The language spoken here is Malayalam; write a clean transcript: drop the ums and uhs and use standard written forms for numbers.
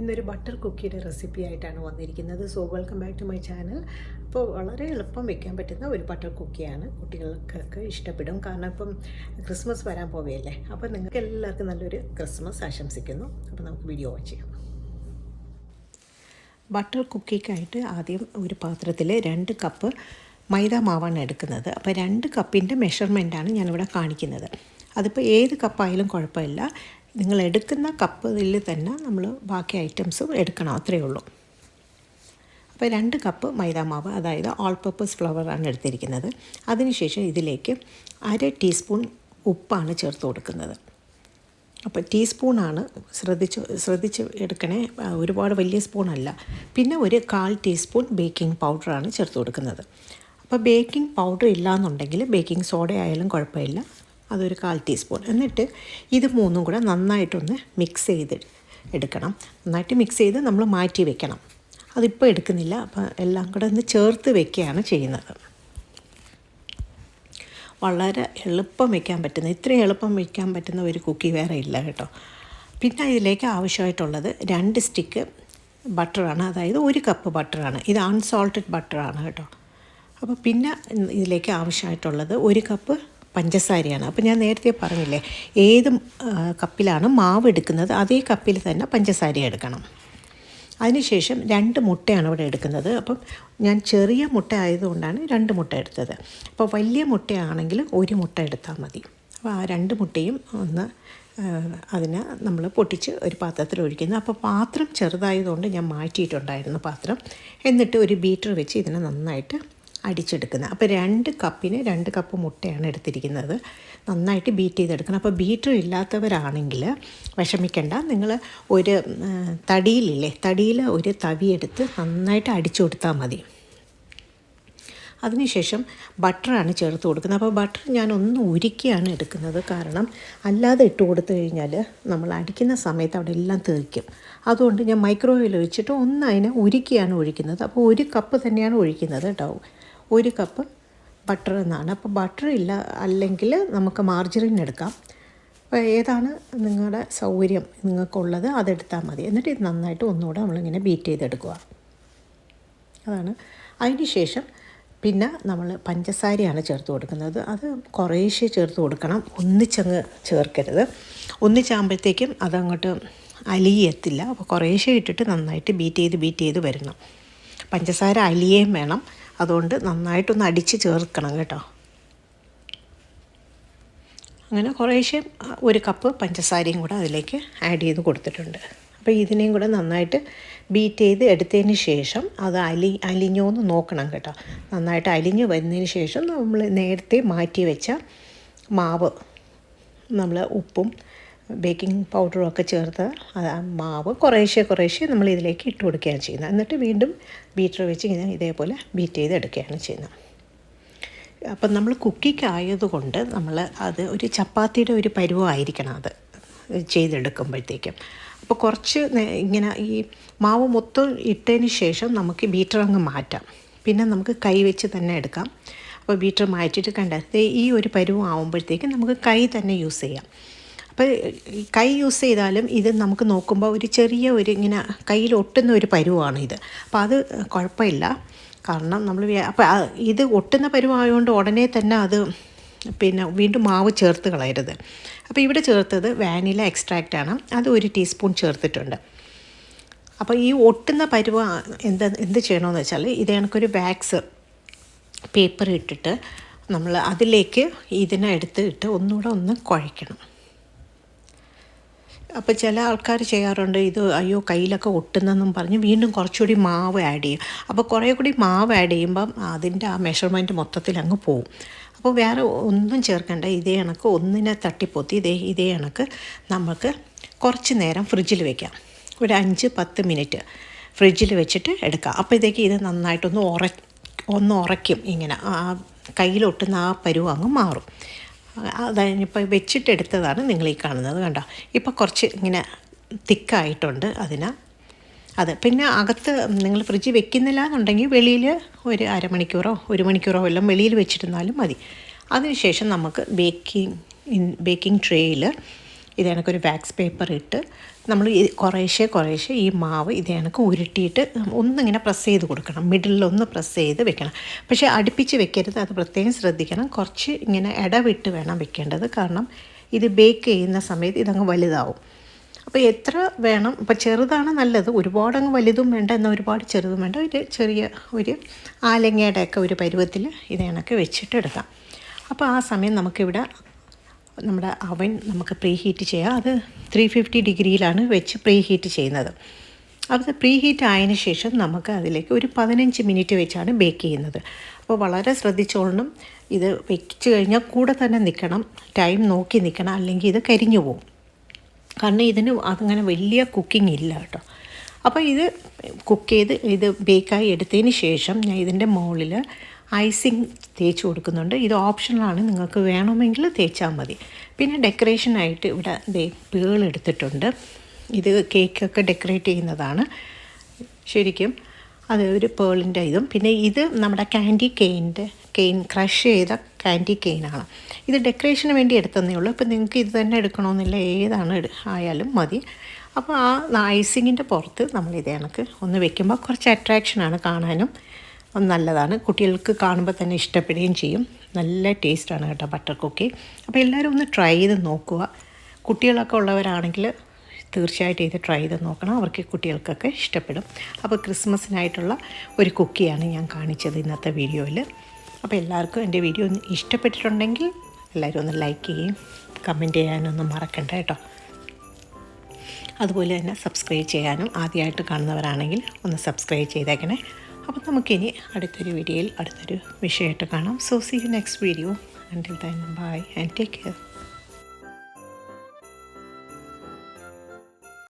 ഇന്നൊരു ബട്ടർ കുക്കിയുടെ റെസിപ്പി ആയിട്ടാണ് വന്നിരിക്കുന്നത്. So welcome back to my channel. അപ്പോൾ വളരെ എളുപ്പം വെക്കാൻ പറ്റുന്ന ഒരു ബട്ടർ കുക്കിയാണ്. കുട്ടികൾക്കൊക്കെ ഇഷ്ടപ്പെടും. കാരണം ഇപ്പം ക്രിസ്മസ് വരാൻ പോവുകയല്ലേ. അപ്പോൾ നിങ്ങൾക്ക് എല്ലാവർക്കും നല്ലൊരു ക്രിസ്മസ് ആശംസിക്കുന്നു. അപ്പോൾ നമുക്ക് വീഡിയോ വാച്ച് ചെയ്യാം. ബട്ടർ കുക്കിക്കായിട്ട് ആദ്യം ഒരു പാത്രത്തിൽ 2 കപ്പ് മൈദ മാവാണ് എടുക്കുന്നത്. അപ്പോൾ 2 കപ്പിൻ്റെ മെഷർമെൻറ്റാണ് ഞാനിവിടെ കാണിക്കുന്നത്. അതിപ്പോൾ ഏത് കപ്പായാലും കുഴപ്പമില്ല. നിങ്ങൾ എടുക്കുന്ന കപ്പിൽ തന്നെ നമ്മൾ ബാക്കി ഐറ്റംസും എടുക്കണം, അത്രയേ ഉള്ളൂ. അപ്പോൾ 2 കപ്പ് മൈദാമാവ്, അതായത് ഓൾ പർപ്പസ് ഫ്ലവറാണ് എടുത്തിരിക്കുന്നത്. അതിനുശേഷം ഇതിലേക്ക് 1/2 ടീസ്പൂൺ ഉപ്പാണ് ചേർത്ത് കൊടുക്കുന്നത്. അപ്പോൾ ടീസ്പൂണാണ്, ശ്രദ്ധിച്ച് എടുക്കണേ, ഒരുപാട് വലിയ സ്പൂണല്ല. പിന്നെ ഒരു 1/4 ടീസ്പൂൺ ബേക്കിംഗ് പൗഡറാണ് ചേർത്ത് കൊടുക്കുന്നത്. അപ്പോൾ ബേക്കിംഗ് പൗഡർ ഇല്ലയെന്നുണ്ടെങ്കിൽ ബേക്കിംഗ് സോഡ ആയാലും കുഴപ്പമില്ല, അതൊരു 1/4 ടീസ്പൂൺ. എന്നിട്ട് ഇത് മൂന്നും കൂടെ നന്നായിട്ടൊന്ന് മിക്സ് ചെയ്ത് എടുക്കണം. നന്നായിട്ട് മിക്സ് ചെയ്ത് നമ്മൾ മാറ്റി വെക്കണം. അതിപ്പോൾ എടുക്കുന്നില്ല, അപ്പോൾ എല്ലാം കൂടെ ഒന്ന് ചേർത്ത് വെക്കുകയാണ് ചെയ്യുന്നത്. വളരെ എളുപ്പം വയ്ക്കാൻ പറ്റുന്ന, ഇത്രയും എളുപ്പം വയ്ക്കാൻ പറ്റുന്ന ഒരു കുക്കി വേറെ ഇല്ല കേട്ടോ. പിന്നെ ഇതിലേക്ക് ആവശ്യമായിട്ടുള്ളത് 2 സ്റ്റിക്ക് ബട്ടറാണ്, അതായത് 1 കപ്പ് ബട്ടറാണ്. ഇത് അൺസോൾട്ടഡ് ബട്ടറാണ് കേട്ടോ. അപ്പോൾ പിന്നെ ഇതിലേക്ക് ആവശ്യമായിട്ടുള്ളത് 1 കപ്പ് പഞ്ചസാരയാണ്. അപ്പോൾ ഞാൻ നേരത്തെ പറഞ്ഞില്ലേ, ഏത് കപ്പിലാണ് മാവ് എടുക്കുന്നത് അതേ കപ്പിൽ തന്നെ പഞ്ചസാര എടുക്കണം. അതിനുശേഷം 2 മുട്ടയാണ് ഇവിടെ എടുക്കുന്നത്. അപ്പം ഞാൻ ചെറിയ മുട്ട ആയതുകൊണ്ടാണ് 2 മുട്ട എടുത്തത്. അപ്പോൾ വലിയ മുട്ടയാണെങ്കിൽ 1 മുട്ട എടുത്താൽ മതി. അപ്പോൾ ആ 2 മുട്ടയും ഒന്ന് അതിനെ നമ്മൾ പൊട്ടിച്ച് ഒരു പാത്രത്തിൽ ഒഴിക്കുന്നു. അപ്പോൾ പാത്രം ചെറുതായതുകൊണ്ട് ഞാൻ മാറ്റിയിട്ടുണ്ടായിരുന്നു പാത്രം. എന്നിട്ട് ഒരു ബീറ്റർ വെച്ച് ഇതിനെ നന്നായിട്ട് അടിച്ചെടുക്കുന്നത്. അപ്പോൾ 2 കപ്പിന് 2 കപ്പ് മുട്ടയാണ് എടുത്തിരിക്കുന്നത്. നന്നായിട്ട് ബീറ്റ് ചെയ്തെടുക്കണം. അപ്പോൾ ബീറ്റർ ഇല്ലാത്തവരാണെങ്കിൽ വിഷമിക്കേണ്ട, നിങ്ങൾ ഒരു തടിയിൽ ഒരു തവിയെടുത്ത് നന്നായിട്ട് അടിച്ചു കൊടുത്താൽ മതി. അതിനുശേഷം ബട്ടറാണ് ചേർത്ത് കൊടുക്കുന്നത്. അപ്പോൾ ബട്ടർ ഞാൻ ഒന്ന് ഉരുക്കിയാണ് എടുക്കുന്നത്. കാരണം അല്ലാതെ ഇട്ട് കൊടുത്തു കഴിഞ്ഞാൽ നമ്മൾ അടിക്കുന്ന സമയത്ത് അവിടെ എല്ലാം തെറിക്കും. അതുകൊണ്ട് ഞാൻ മൈക്രോവേവിൽ ഒഴിച്ചിട്ട് അതിനെ ഉരുക്കിയാണ് ഒഴിക്കുന്നത്. അപ്പോൾ 1 കപ്പ് തന്നെയാണ് ഒഴിക്കുന്നത് കേട്ടോ. 1 കപ്പ് ബട്ടർ എന്നാണ്. അപ്പോൾ ബട്ടർ ഇല്ല, അല്ലെങ്കിൽ നമുക്ക് മാർജറിൻ എടുക്കാം. അപ്പോൾ ഏതാണ് നിങ്ങളുടെ സൗകര്യം നിങ്ങൾക്കുള്ളത് അതെടുത്താൽ മതി. എന്നിട്ട് ഇത് നന്നായിട്ട് ഒന്നുകൂടെ നമ്മളിങ്ങനെ ബീറ്റ് ചെയ്തെടുക്കുക. അതാണ്. അതിന് ശേഷം പിന്നെ നമ്മൾ പഞ്ചസാരയാണ് ചേർത്ത് കൊടുക്കുന്നത്. അത് കുറേശ്ശെ ചേർത്ത് കൊടുക്കണം, ഒന്നിച്ചങ്ങ് ചേർക്കരുത്. ഒന്നിച്ചാകുമ്പോഴത്തേക്കും അതങ്ങോട്ട് അലിയെത്തില്ല. അപ്പോൾ കുറേശ്ശെ ഇട്ടിട്ട് നന്നായിട്ട് ബീറ്റ് ചെയ്ത് വരണം. പഞ്ചസാര അലിയേം വേണം, അതുകൊണ്ട് നന്നായിട്ടൊന്ന് അടിച്ച് ചേർക്കണം കേട്ടോ. അങ്ങനെ കുറേശ്ശെ 1 കപ്പ് പഞ്ചസാരയും കൂടെ അതിലേക്ക് ആഡ് ചെയ്ത് കൊടുത്തിട്ടുണ്ട്. അപ്പോൾ ഇതിനെയും കൂടെ നന്നായിട്ട് ബീറ്റ് ചെയ്ത് എടുത്തതിന് ശേഷം അത് അലിഞ്ഞോന്ന് നോക്കണം കേട്ടോ. നന്നായിട്ട് അലിഞ്ഞ് വരുന്നതിന് ശേഷം നമ്മൾ നേരത്തെ മാറ്റി വെച്ച മാവ്, നമ്മൾ ഉപ്പും ബേക്കിംഗ് പൗഡറും ഒക്കെ ചേർത്ത് മാവ് കുറേശ്ശെ നമ്മൾ ഇതിലേക്ക് ഇട്ട് കൊടുക്കുകയാണ് ചെയ്യുന്നത്. എന്നിട്ട് വീണ്ടും ബീറ്റർ വെച്ച് ഇങ്ങനെ ഇതേപോലെ ബീറ്റ് ചെയ്തെടുക്കുകയാണ് ചെയ്യുന്നത്. അപ്പം നമ്മൾ കുക്കിക്കായതുകൊണ്ട് നമ്മൾ അത് ഒരു ചപ്പാത്തിയുടെ ഒരു പരുവമായിരിക്കണം അത് ചെയ്തെടുക്കുമ്പോഴത്തേക്കും. അപ്പോൾ കുറച്ച് ഇങ്ങനെ ഈ മാവ് മൊത്തം ഇട്ടതിന് ശേഷം നമുക്ക് ബീറ്റർ അങ്ങ് മാറ്റാം. പിന്നെ നമുക്ക് കൈ വെച്ച് തന്നെ എടുക്കാം. അപ്പോൾ ബീറ്റർ മാറ്റിയിട്ട് കണ്ടെത്തി ഈ ഒരു പരുവം ആകുമ്പോഴത്തേക്കും നമുക്ക് കൈ തന്നെ യൂസ് ചെയ്യാം. അപ്പോൾ കൈ യൂസ് ചെയ്താലും ഇത് നമുക്ക് നോക്കുമ്പോൾ ഒരു ചെറിയ ഇങ്ങനെ കയ്യിൽ ഒട്ടുന്ന ഒരു പരുവാണ് ഇത്. അപ്പോൾ അത് കുഴപ്പമില്ല. കാരണം നമ്മൾ അപ്പോൾ ഇത് ഒട്ടുന്ന പരുവായതുകൊണ്ട് ഉടനെ തന്നെ അത് പിന്നെ വീണ്ടും മാവ് ചേർത്ത് കളയരുത്. അപ്പോൾ ഇവിടെ ചേർത്തത് വാനില എക്സ്ട്രാക്റ്റാണ്, അത് 1 ടീസ്പൂൺ ചേർത്തിട്ടുണ്ട്. അപ്പോൾ ഈ ഒട്ടുന്ന പരുവ എന്ത് ചെയ്യണമെന്ന് വെച്ചാൽ ഇത് കണക്കൊരു വാക്സ് പേപ്പർ ഇട്ടിട്ട് നമ്മൾ അതിലേക്ക് ഇതിനെ എടുത്തിട്ട് ഒന്നുകൂടെ ഒന്ന് കുഴയ്ക്കണം. അപ്പോൾ ചില ആൾക്കാർ ചെയ്യാറുണ്ട്, ഇത് അയ്യോ കയ്യിലൊക്കെ ഒട്ടുന്നെന്നും പറഞ്ഞ് വീണ്ടും കുറച്ചുകൂടി മാവ് ആഡ് ചെയ്യും. അപ്പോൾ കുറേ കൂടി മാവ് ആഡ് ചെയ്യുമ്പം അതിൻ്റെ ആ മെഷർമെൻറ്റ് മൊത്തത്തിൽ അങ്ങ് പോവും. അപ്പോൾ വേറെ ഒന്നും ചേർക്കേണ്ട. ഇതേ കണക്ക് ഒന്നിനെ തട്ടിപ്പൊത്തി ഇതേ കണക്ക് നമുക്ക് കുറച്ച് നേരം ഫ്രിഡ്ജിൽ വെക്കാം. ഒരു 5-10 മിനിറ്റ് ഫ്രിഡ്ജിൽ വെച്ചിട്ട് എടുക്കാം. അപ്പോൾ ഇതേക്ക് ഇത് നന്നായിട്ടൊന്ന് ഉറയ്ക്കും. ഇങ്ങനെ ആ കയ്യിലൊട്ടുന്ന ആ പരുവം അങ്ങ് മാറും. അതിനിപ്പോൾ വെച്ചിട്ടെടുത്തതാണ് നിങ്ങൾ ഈ കാണുന്നത്, കണ്ടോ. ഇപ്പോൾ കുറച്ച് ഇങ്ങനെ തിക്കായിട്ടുണ്ട് അത്. പിന്നെ അകത്ത് നിങ്ങൾ ഫ്രിഡ്ജിൽ വെക്കുന്നില്ല എന്നുണ്ടെങ്കിൽ വെളിയിൽ ഒരു അരമണിക്കൂറോ 1 മണിക്കൂറോ എല്ലാം വെളിയിൽ വെച്ചിരുന്നാലും മതി. അതിനുശേഷം നമുക്ക് ബേക്കിംഗ് ട്രേയിൽ ഇത് കണക്കൊരു വാക്സ് പേപ്പർ ഇട്ട് നമ്മൾ കുറേശ്ശെ ഈ മാവ് ഇത് കണക്ക് ഉരുട്ടിയിട്ട് ഒന്നിങ്ങനെ പ്രസ് ചെയ്ത് കൊടുക്കണം, മിഡിലൊന്ന് പ്രസ് ചെയ്ത് വെക്കണം. പക്ഷേ അടുപ്പിച്ച് വെക്കരുത്, അത് പ്രത്യേകം ശ്രദ്ധിക്കണം. കുറച്ച് ഇങ്ങനെ ഇടവിട്ട് വേണം വെക്കേണ്ടത്, കാരണം ഇത് ബേക്ക് ചെയ്യുന്ന സമയത്ത് ഇതങ്ങ് വലുതാവും. അപ്പോൾ എത്ര വേണം, ഇപ്പോൾ ചെറുതാണ് നല്ലത്, ഒരുപാടങ്ങ് വലുതും വേണ്ട എന്നാൽ ഒരുപാട് ചെറുതും വേണ്ട, ഒരു ചെറിയ ഒരു ആലങ്ങയുടെയൊക്കെ ഒരു പരുവത്തിൽ ഇത് കണക്ക് വെച്ചിട്ട് എടുക്കാം. അപ്പോൾ ആ സമയം നമുക്കിവിടെ നമ്മുടെ അവൻ നമുക്ക് പ്രീ ഹീറ്റ് ചെയ്യാം. അത് 350 ഡിഗ്രിയിലാണ് വെച്ച് പ്രീ ഹീറ്റ് ചെയ്യുന്നത്. അത് പ്രീ ഹീറ്റ് ആയതിന് ശേഷം നമുക്ക് അതിലേക്ക് ഒരു 15 മിനിറ്റ് വെച്ചാണ് ബേക്ക് ചെയ്യുന്നത്. അപ്പോൾ വളരെ ശ്രദ്ധിച്ചോളണം, ഇത് വെച്ച് കഴിഞ്ഞാൽ കൂടെ തന്നെ നിൽക്കണം, ടൈം നോക്കി നിൽക്കണം, അല്ലെങ്കിൽ ഇത് കരിഞ്ഞു പോകും. കാരണം ഇതിന് അതങ്ങനെ വലിയ കുക്കിംഗ് ഇല്ല കേട്ടോ. അപ്പോൾ ഇത് കുക്ക് ചെയ്ത് ഇത് ബേക്കായി എടുത്തതിന് ശേഷം ഞാൻ ഇതിൻ്റെ മുകളിൽ ഐസിങ് തേച്ച് കൊടുക്കുന്നുണ്ട്. ഇത് ഓപ്ഷണലാണ്, നിങ്ങൾക്ക് വേണമെങ്കിൽ തേച്ചാൽ മതി. പിന്നെ ഡെക്കറേഷനായിട്ട് ഇവിടെ പേൾ എടുത്തിട്ടുണ്ട്. ഇത് കേക്കൊക്കെ ഡെക്കറേറ്റ് ചെയ്യുന്നതാണ് ശരിക്കും. അത് ഒരു പേളിൻ്റെ ഇതും, പിന്നെ ഇത് നമ്മുടെ കെയിൻ ക്രഷ് ചെയ്ത കാൻഡി കെയിനാണ്. ഇത് ഡെക്കറേഷന് വേണ്ടി എടുത്തതേ ഉള്ളൂ. ഇപ്പോൾ നിങ്ങൾക്ക് ഇത് തന്നെ എടുക്കണമെന്നില്ല, ഏതാണ് ആയാലും മതി. അപ്പോൾ ആ ഐസിങ്ങിൻ്റെ പുറത്ത് നമ്മൾ ഇത് കണക്ക് ഒന്ന് വെക്കുമ്പോൾ കുറച്ച് അട്രാക്ഷനാണ്, കാണാനും നല്ലതാണ്. കുട്ടികൾക്ക് കാണുമ്പോൾ തന്നെ ഇഷ്ടപ്പെടുകയും ചെയ്യും. നല്ല ടേസ്റ്റാണ് കേട്ടോ ബട്ടർ കുക്കി. അപ്പോൾ എല്ലാവരും ഒന്ന് ട്രൈ ചെയ്ത് നോക്കുക. കുട്ടികളൊക്കെ ഉള്ളവരാണെങ്കിൽ തീർച്ചയായിട്ടും ഇത് ട്രൈ ചെയ്ത് നോക്കണം, അവർക്ക് കുട്ടികൾക്കൊക്കെ ഇഷ്ടപ്പെടും. അപ്പോൾ ക്രിസ്മസിനായിട്ടുള്ള ഒരു കുക്കിയാണ് ഞാൻ കാണിച്ചത് ഇന്നത്തെ വീഡിയോയിൽ. അപ്പോൾ എല്ലാവർക്കും എൻ്റെ വീഡിയോ ഒന്ന് ഇഷ്ടപ്പെട്ടിട്ടുണ്ടെങ്കിൽ എല്ലാവരും ഒന്ന് ലൈക്ക് ചെയ്യുകയും കമൻറ്റ് ചെയ്യാനൊന്നും മറക്കണ്ട കേട്ടോ. അതുപോലെ തന്നെ സബ്സ്ക്രൈബ് ചെയ്യാനും ആദ്യമായിട്ട് കാണുന്നവരാണെങ്കിൽ ഒന്ന് സബ്സ്ക്രൈബ് ചെയ്തേക്കണേ. അപ്പോൾ നമുക്കിനി അടുത്തൊരു വീഡിയോയിൽ അടുത്തൊരു വിഷയമായിട്ട് കാണാം. So see you next video. Until then, bye and take care.